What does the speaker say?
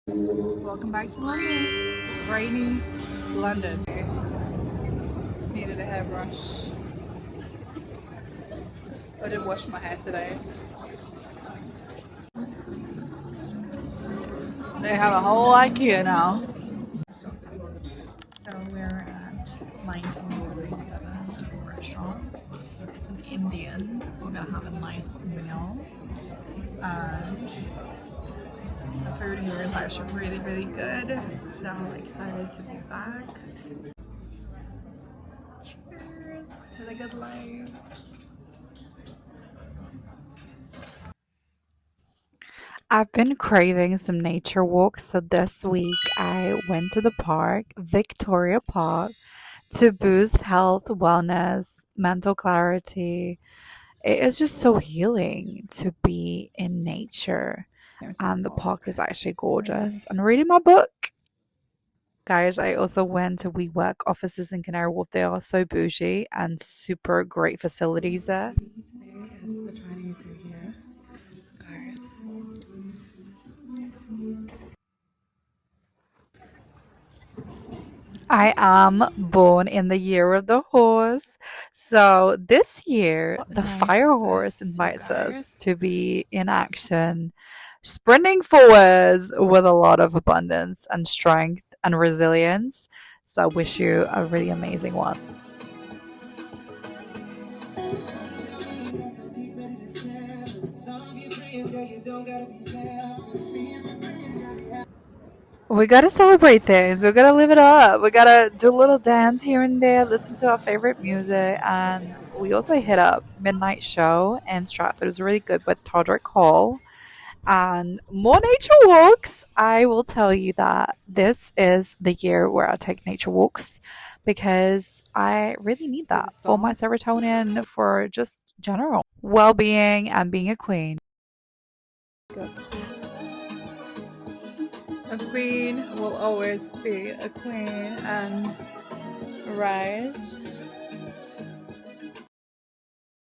Welcome back to London. Rainy London. Needed a hairbrush. I did wash my hair today. They have a whole IKEA now. So we're at 1947 restaurant. It's an Indian. We're gonna have a nice meal. And the food here is actually really, really good. So I'm excited to be back. Cheers to the good life. I've been craving some nature walks, so this week I went to the park, Victoria Park, to boost health, wellness, mental clarity. It is just so healing to be in nature, and the park is actually gorgeous. And reading my book. Guys, I also went to WeWork offices in Canary Wharf. They are so bougie and super great facilities there. Today is the Chinese New Year. Guys, I am born in the year of the horse. So this year, the fire horse invites us to be in action, sprinting forwards with a lot of abundance and strength and resilience. So I wish you a really amazing one. We gotta celebrate things. We gotta live it up. We gotta do a little dance here and there, listen to our favorite music, and we also hit up midnight show in Stratford. It was really good with Todrick Hall and more nature walks. I will tell you that this is the year where I take nature walks because I really need that for my serotonin, for just general well-being and being a queen. A queen will always be a queen and rise.